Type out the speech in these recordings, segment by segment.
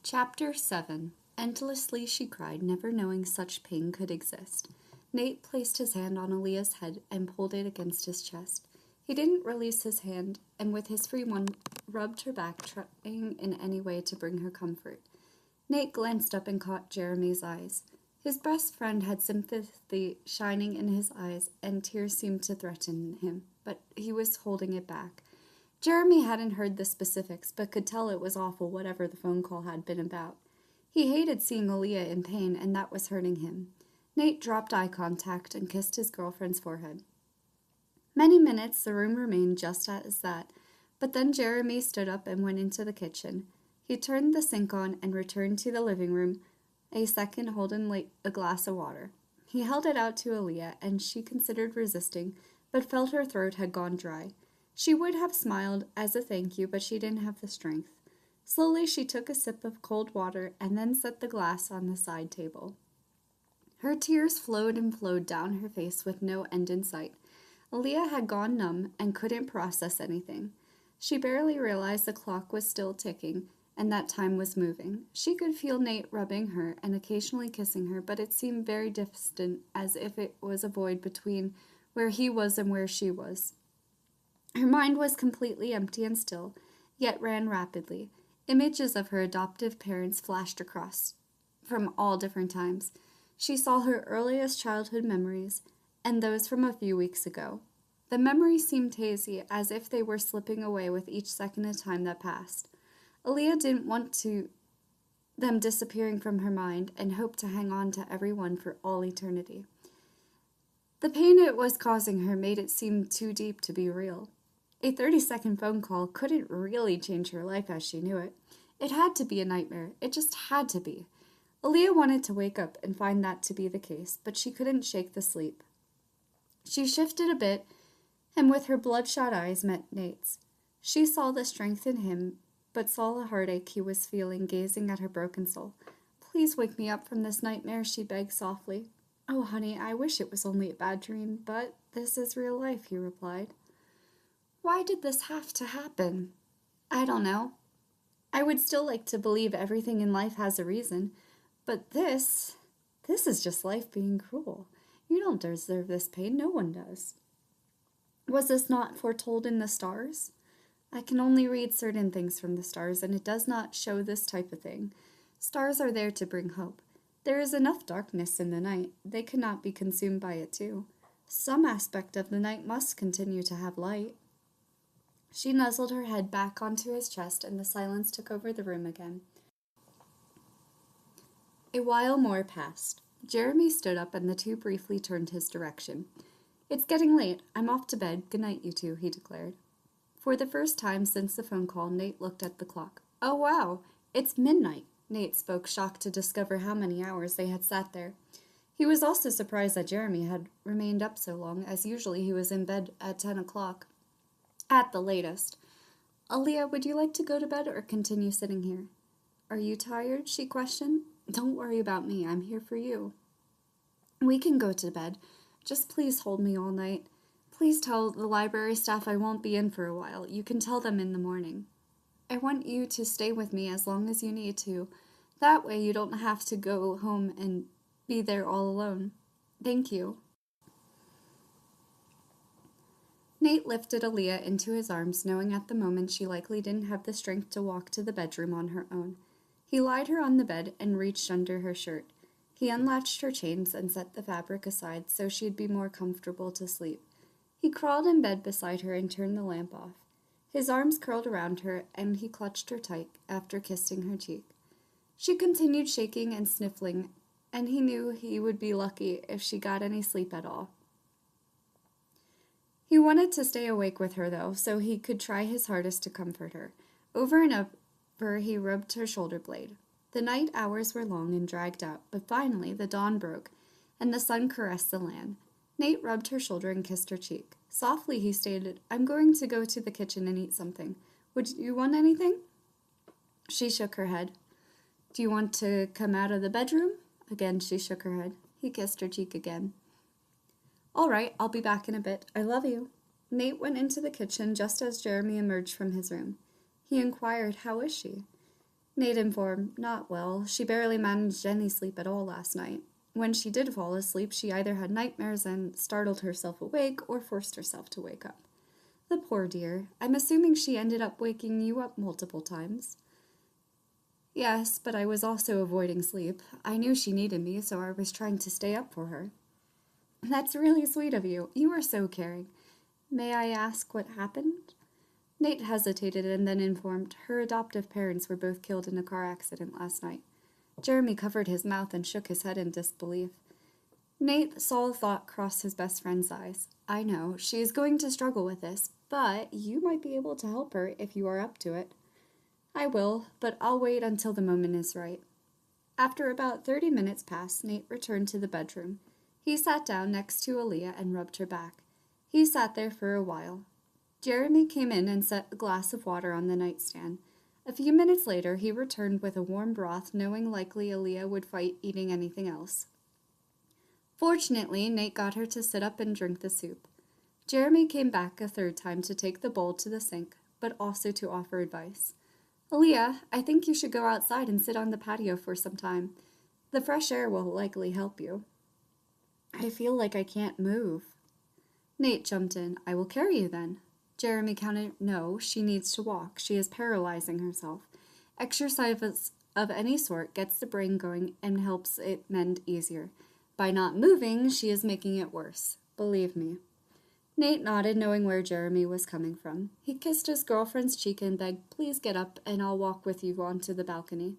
Chapter 7. Endlessly she cried, never knowing such pain could exist. Nate placed his hand on Aalliyah's head and pulled it against his chest. He didn't release his hand, and with his free one, rubbed her back, trying in any way to bring her comfort. Nate glanced up and caught Jeramie's eyes. His best friend had sympathy shining in his eyes, and tears seemed to threaten him, but he was holding it back. Jeramie hadn't heard the specifics, but could tell it was awful whatever the phone call had been about. He hated seeing Aalliyah in pain, and that was hurting him. Nate dropped eye contact and kissed his girlfriend's forehead. Many minutes the room remained just as that, but then Jeramie stood up and went into the kitchen. He turned the sink on and returned to the living room, a second holding a glass of water. He held it out to Aalliyah, and she considered resisting, but felt her throat had gone dry. She would have smiled as a thank you, but she didn't have the strength. Slowly she took a sip of cold water and then set the glass on the side table. Her tears flowed and flowed down her face with no end in sight. Aalliyah had gone numb and couldn't process anything. She barely realized the clock was still ticking and that time was moving. She could feel Nate rubbing her and occasionally kissing her, but it seemed very distant, as if it was a void between where he was and where she was. Her mind was completely empty and still, yet ran rapidly. Images of her adoptive parents flashed across from all different times. She saw her earliest childhood memories and those from a few weeks ago. The memories seemed hazy, as if they were slipping away with each second of time that passed. Aalliyah didn't want them disappearing from her mind and hoped to hang on to every one for all eternity. The pain it was causing her made it seem too deep to be real. A 30-second phone call couldn't really change her life as she knew it. It had to be a nightmare. It just had to be. Aalliyah wanted to wake up and find that to be the case, but she couldn't shake the sleep. She shifted a bit, and with her bloodshot eyes met Nate's. She saw the strength in him, but saw the heartache he was feeling gazing at her broken soul. "Please wake me up from this nightmare," she begged softly. "Oh, honey, I wish it was only a bad dream, but this is real life," he replied. "Why did this have to happen?" "I don't know. I would still like to believe everything in life has a reason, but this is just life being cruel. You don't deserve this pain, no one does." "Was this not foretold in the stars?" "I can only read certain things from the stars, and it does not show this type of thing. Stars are there to bring hope. There is enough darkness in the night. They cannot be consumed by it too. Some aspect of the night must continue to have light." She nuzzled her head back onto his chest, and the silence took over the room again. A while more passed. Jeramie stood up, and the two briefly turned his direction. "It's getting late. I'm off to bed. Good night, you two," he declared. For the first time since the phone call, Nate looked at the clock. "Oh, wow, it's midnight," Nate spoke, shocked to discover how many hours they had sat there. He was also surprised that Jeramie had remained up so long, as usually he was in bed at 10 o'clock. At the latest. "Aalliyah, would you like to go to bed or continue sitting here?" "Are you tired?" she questioned. "Don't worry about me. I'm here for you." "We can go to bed. Just please hold me all night. Please tell the library staff I won't be in for a while. You can tell them in the morning. I want you to stay with me as long as you need to. That way you don't have to go home and be there all alone. Thank you." Nate lifted Aalliyah into his arms, knowing at the moment she likely didn't have the strength to walk to the bedroom on her own. He laid her on the bed and reached under her shirt. He unlatched her chains and set the fabric aside so she'd be more comfortable to sleep. He crawled in bed beside her and turned the lamp off. His arms curled around her, and he clutched her tight after kissing her cheek. She continued shaking and sniffling, and he knew he would be lucky if she got any sleep at all. He wanted to stay awake with her, though, so he could try his hardest to comfort her. Over and over he rubbed her shoulder blade. The night hours were long and dragged out, but finally the dawn broke, and the sun caressed the land. Nate rubbed her shoulder and kissed her cheek. Softly he stated, "I'm going to go to the kitchen and eat something. Would you want anything?" She shook her head. "Do you want to come out of the bedroom?" Again she shook her head. He kissed her cheek again. "All right, I'll be back in a bit. I love you." Nate went into the kitchen just as Jeramie emerged from his room. He inquired, "How is she?" Nate informed, "Not well. She barely managed any sleep at all last night. When she did fall asleep, she either had nightmares and startled herself awake or forced herself to wake up." "The poor dear. I'm assuming she ended up waking you up multiple times." "Yes, but I was also avoiding sleep. I knew she needed me, so I was trying to stay up for her." "That's really sweet of you. You are so caring. May I ask what happened?" Nate hesitated and then informed, "Her adoptive parents were both killed in a car accident last night." Jeramie covered his mouth and shook his head in disbelief. Nate saw a thought cross his best friend's eyes. "I know, she is going to struggle with this, but you might be able to help her if you are up to it." "I will, but I'll wait until the moment is right." After about 30 minutes passed, Nate returned to the bedroom. He sat down next to Aalliyah and rubbed her back. He sat there for a while. Jeramie came in and set a glass of water on the nightstand. A few minutes later, he returned with a warm broth, knowing likely Aalliyah would fight eating anything else. Fortunately, Nate got her to sit up and drink the soup. Jeramie came back a third time to take the bowl to the sink, but also to offer advice. "Aalliyah, I think you should go outside and sit on the patio for some time. The fresh air will likely help you." "I feel like I can't move." Nate jumped in. "I will carry you then." Jeramie countered, "No, she needs to walk. She is paralyzing herself. Exercise of any sort gets the brain going and helps it mend easier. By not moving, she is making it worse. Believe me." Nate nodded, knowing where Jeramie was coming from. He kissed his girlfriend's cheek and begged, "Please get up and I'll walk with you onto the balcony."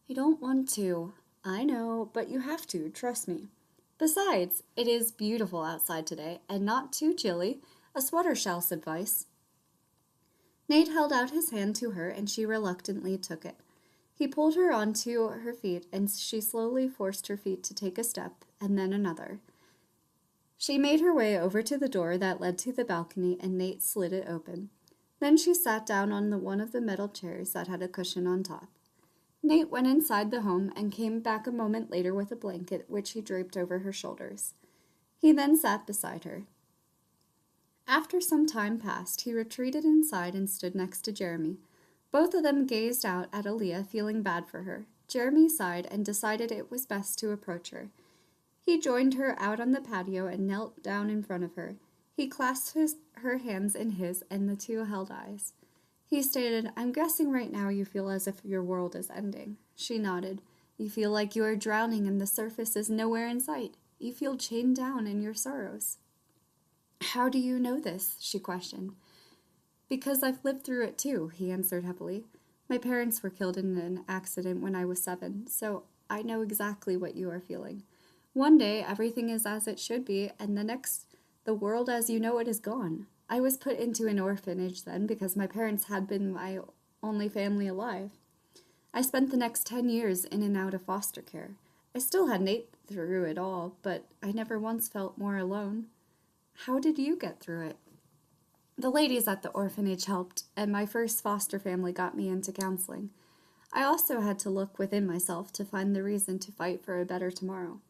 "I don't want to." "I know, but you have to, trust me. Besides, it is beautiful outside today, and not too chilly. A sweater shall suffice." Nate held out his hand to her, and she reluctantly took it. He pulled her onto her feet, and she slowly forced her feet to take a step, and then another. She made her way over to the door that led to the balcony, and Nate slid it open. Then she sat down on one of the metal chairs that had a cushion on top. Nate went inside the home and came back a moment later with a blanket, which he draped over her shoulders. He then sat beside her. After some time passed, he retreated inside and stood next to Jeramie. Both of them gazed out at Aalliyah, feeling bad for her. Jeramie sighed and decided it was best to approach her. He joined her out on the patio and knelt down in front of her. He clasped her hands in his, and the two held eyes. He stated, "I'm guessing right now you feel as if your world is ending." She nodded. "You feel like you are drowning and the surface is nowhere in sight. You feel chained down in your sorrows." "How do you know this?" she questioned. "Because I've lived through it too," he answered heavily. "My parents were killed in an accident when I was 7, so I know exactly what you are feeling. One day, everything is as it should be, and the next, the world as you know it is gone. I was put into an orphanage then because my parents had been my only family alive. I spent the next 10 years in and out of foster care. I still had Nate through it all, but I never once felt more alone." "How did you get through it?" "The ladies at the orphanage helped, and my first foster family got me into counseling. I also had to look within myself to find the reason to fight for a better tomorrow.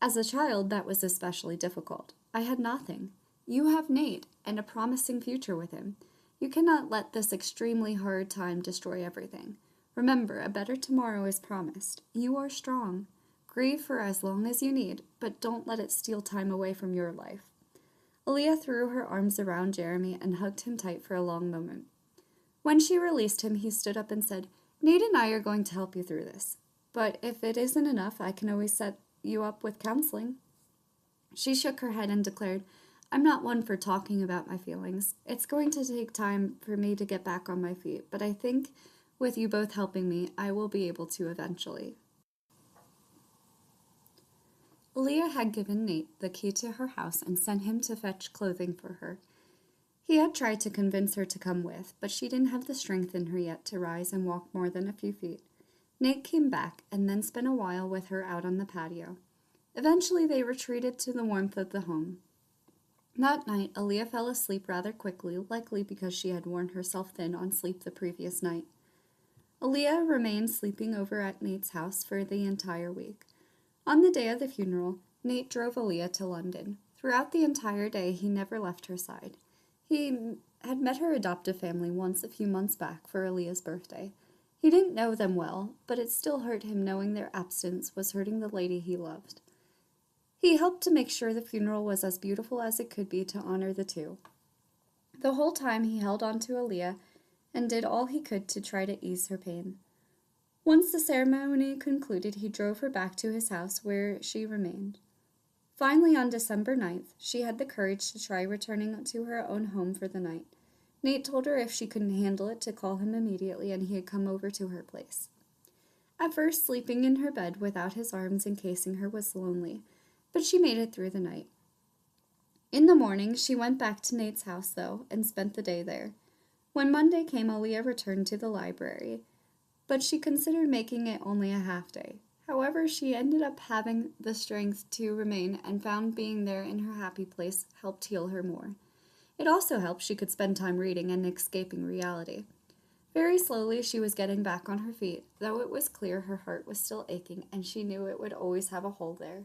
As a child, that was especially difficult. I had nothing. You have Nate, and a promising future with him. You cannot let this extremely hard time destroy everything. Remember, a better tomorrow is promised. You are strong. Grieve for as long as you need, but don't let it steal time away from your life." Aalliyah threw her arms around Jeramie and hugged him tight for a long moment. When she released him, he stood up and said, "Nate and I are going to help you through this. But if it isn't enough, I can always set you up with counseling." She shook her head and declared, "I'm not one for talking about my feelings. It's going to take time for me to get back on my feet, but I think with you both helping me, I will be able to eventually." Aalliyah had given Nate the key to her house and sent him to fetch clothing for her. He had tried to convince her to come with, but she didn't have the strength in her yet to rise and walk more than a few feet. Nate came back and then spent a while with her out on the patio. Eventually they retreated to the warmth of the home. That night, Aalliyah fell asleep rather quickly, likely because she had worn herself thin on sleep the previous night. Aalliyah remained sleeping over at Nate's house for the entire week. On the day of the funeral, Nate drove Aalliyah to London. Throughout the entire day, he never left her side. He had met her adoptive family once a few months back for Aalliyah's birthday. He didn't know them well, but it still hurt him knowing their absence was hurting the lady he loved. He helped to make sure the funeral was as beautiful as it could be to honor the two. The whole time he held on to Aalliyah and did all he could to try to ease her pain. Once the ceremony concluded, he drove her back to his house where she remained. Finally, on December 9th, she had the courage to try returning to her own home for the night. Nate told her if she couldn't handle it to call him immediately and he'd come over to her place. At first, sleeping in her bed without his arms encasing her was lonely, but she made it through the night. In the morning, she went back to Nate's house, though, and spent the day there. When Monday came, Aalliyah returned to the library, but she considered making it only a half day. However, she ended up having the strength to remain and found being there in her happy place helped heal her more. It also helped she could spend time reading and escaping reality. Very slowly, she was getting back on her feet, though it was clear her heart was still aching and she knew it would always have a hole there.